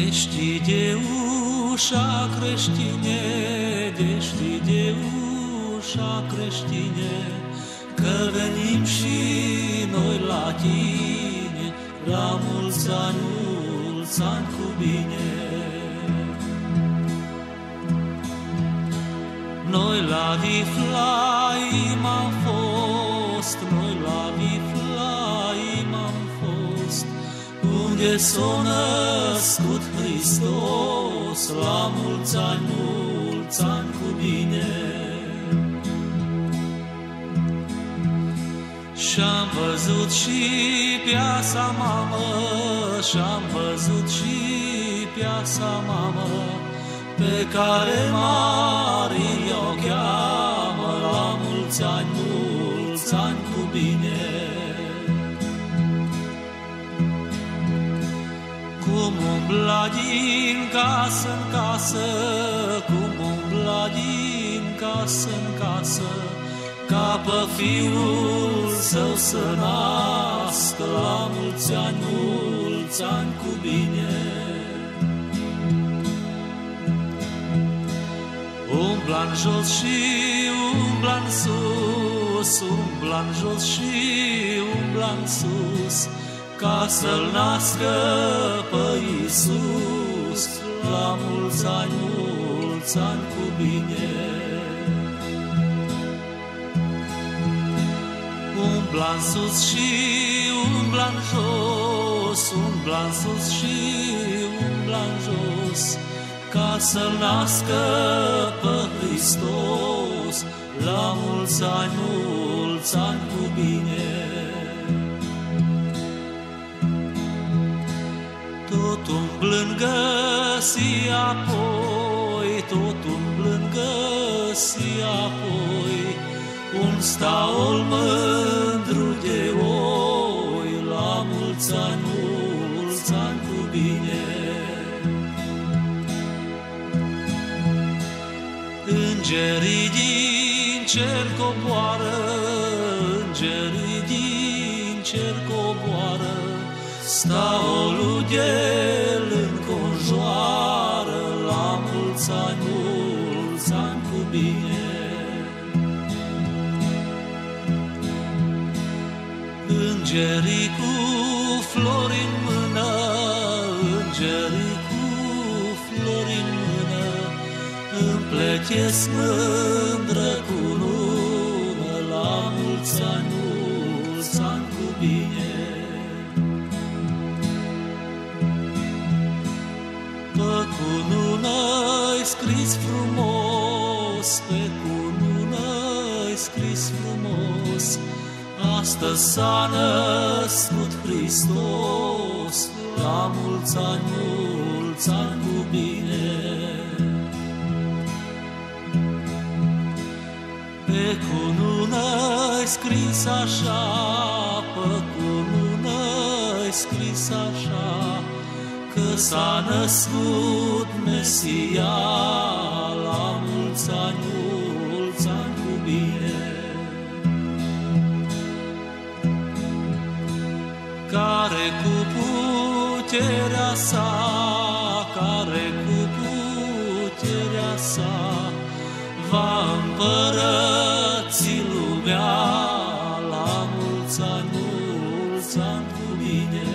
Deschide ușa, creștine, deschide ușa, creștine, că venim și noi la tine, la mulți ani cu bine. Noi la Viflaim am fost, noi la Viflaim am fost, unde s-a născut Hristos, la mulți ani cu bine. Și-am văzut și piasa mamă, și-am văzut și piasa mamă, pe care Maria o cheamă, la mulți ani cu bine. Cum umbla din casă în casă, cum umbla din casă în casă, ca pe fiul său să nască, la mulți ani cu bine. Umbla-n jos și umbla-n sus, umbla-n jos și umbla-n sus, ca să-l nască pe Iisus, la mulți ani cu bine. Umbla-n sus și umbla-n jos, umbla-n sus și umbla-n jos, ca să-l nască pe Hristos, la mulți ani cu bine. Tot umblând găsi apoi, tot umblând găsi apoi, un staul mândru de oi, la mulți ani cu bine. Îngerii din cer coboară, îngerii din cer coboară, staul de-l înconjoară, la mulți ani cu bine. Îngerii cu flori în mână, îngerii cu flori în mână, împletesc mândră cunună, la mulți ani cu bine. Pe cunună-i scris frumos, pe cunună-i scris frumos, astăzi s-a născut Hristos, la mulți ani cu bine. Pe cunună-i scris așa, pe cunună-i scris așa, că s-a născut Mesia, la mulți ani cu bine. Care cu puterea sa, care cu puterea sa, va împărăți lumea, la mulți ani cu bine.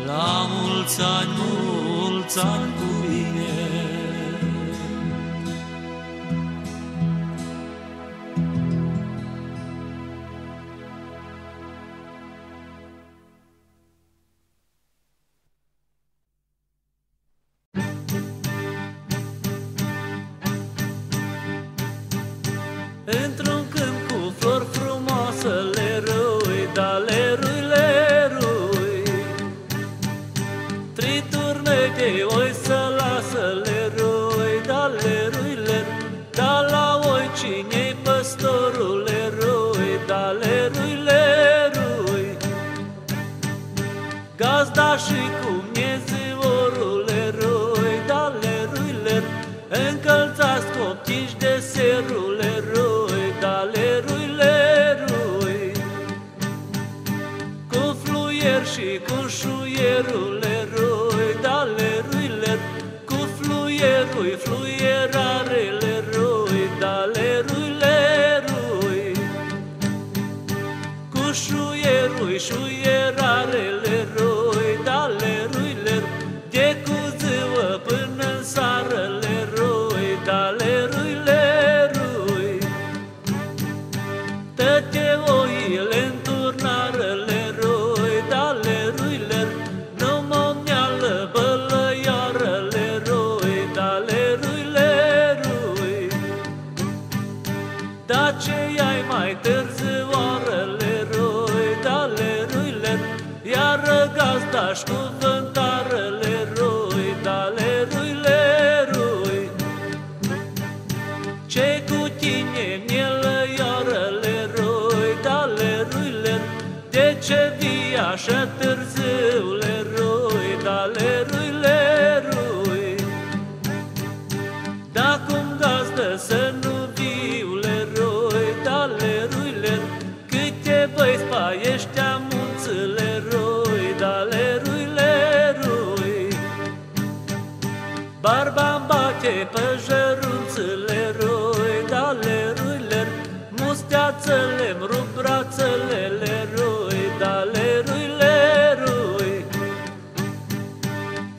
La mulți ani cu bine. Într-un câmp cu flori frumoase, lerui, da lerui, lerui, triturne de oi să lasă, lerui, da lerui, lerui, da la oi cine-i păstorul, lerui, da lerui, lerui, gazda și cum e zivorul, lerui, da lerui, lerui, încălțați coptiși de serul, lerui, da lerui, lerui, cu fluier și Ce cu tine, mielă, iară, leroi, da, leruile, de ce vii așa târziu, leroi, da, lerui, lerui? Dacă-mi gazdă să nu viu, leroi, da, leruile, câte băi spaiești amunți, leroi, da, lerui, lerui? Barba-mi bate pe jărunț, leroi, da, leruile, musteață-le-mi rup brațele, leroi, da, lerui, lerui?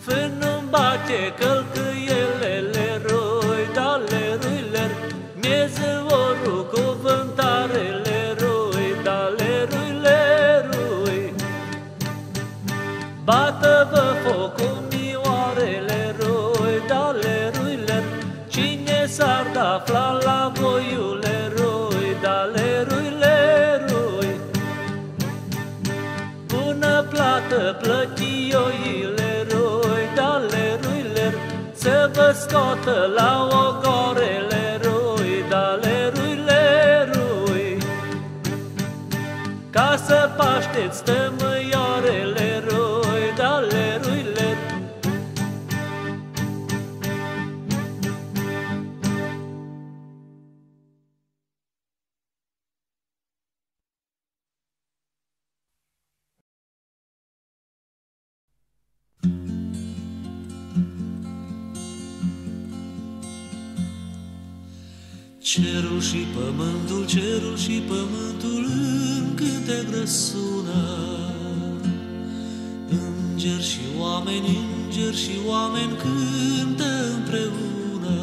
Fân-mi bate călcâiele, leroi, da, leruile, mieză orul cuvântare, leroi, da, lerui, lerui? Bată-vă focul mioare, leroi, da, leruile, cine s-ar da afla la voiul, leroi, da, lerui, lerui? Bună plată plătioii, leroi, da, leruile, să vă scoată la ogore, leroi, da, lerui, lerui? Ca să pașteți tămâioare, leroi, da, leruile. Cerul și pământul în cântec răsună, îngeri și oameni cântă împreună.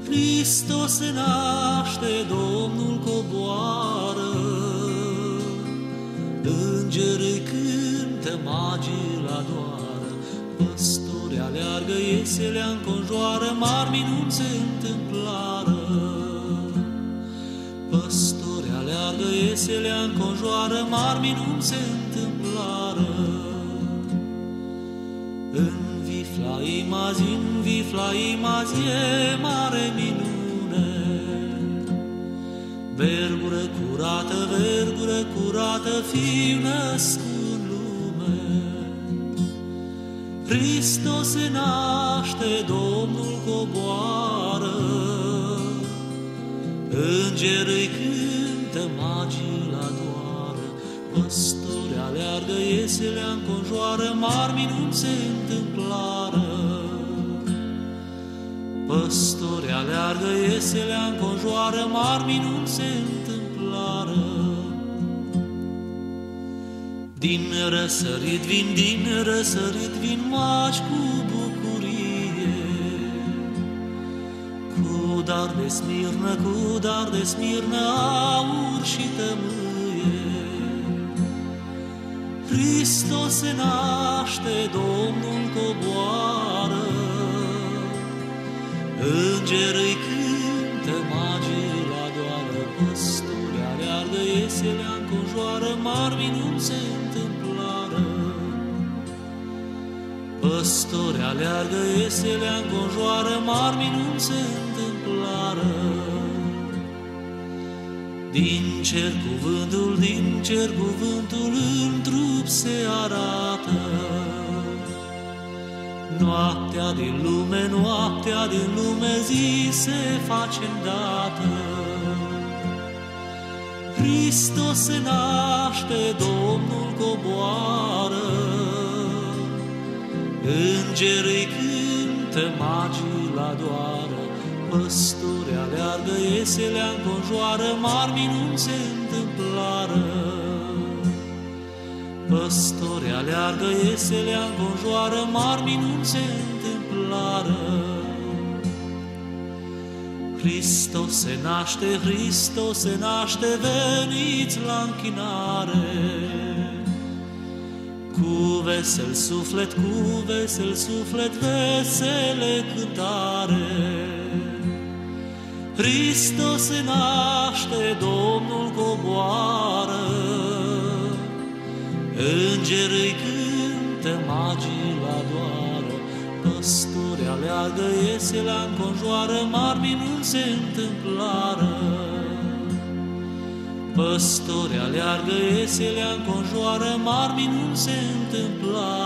Hristos se naște, Domnul coboară, îngerii cântă, magii îl adoară, păstori aleargă, ieselea înconjoară, mari minuni se întâmplară. Păstori aleargă, ieselea înconjoară, mari minuni se întâmplară. În Viflaim azi e mare minune, vergură curată, fiu născut în lume. Hristos se naște, Domnul coboară, îngerii cântă, magii îl adoară, păstori aleargă, ieselea înconjoară, mari minuni se întâmplară. Păstori aleargă, ieselea înconjoară, mari minuni se întâmplară. Din răsărit vin magi cu bucurie, cu dar de smirnă, aur și tămâie. Hristos se naște, Domnul coboară, îngerii cântă, magii îl adoară, păstori aleargă, ieselea înconjoară, mari minuni se întâmplară. Păstori aleargă, ieselea înconjoară, mari minuni se întâmplară. Din cer cuvântul în trup se arată, noaptea din lume zi se face îndată. Hristos se naște, Domnul coboară, îngerii cântă, magii îl adoară, păstori aleargă, ieselea înconjoară, mari minuni se întâmplară. Păstori aleargă, ieselea înconjoară, mari minuni se întâmplară. Hristos se naște, veniți la închinare, cu vesel suflet, vesele cântare. Hristos se naște, Domnul coboară, îngerii cântă, magii îl adoară, păstori aleargă, ieselea înconjoară, mari minuni se întâmplară. Păstori aleargă, ieselea înconjoară, mari minuni se întâmplară.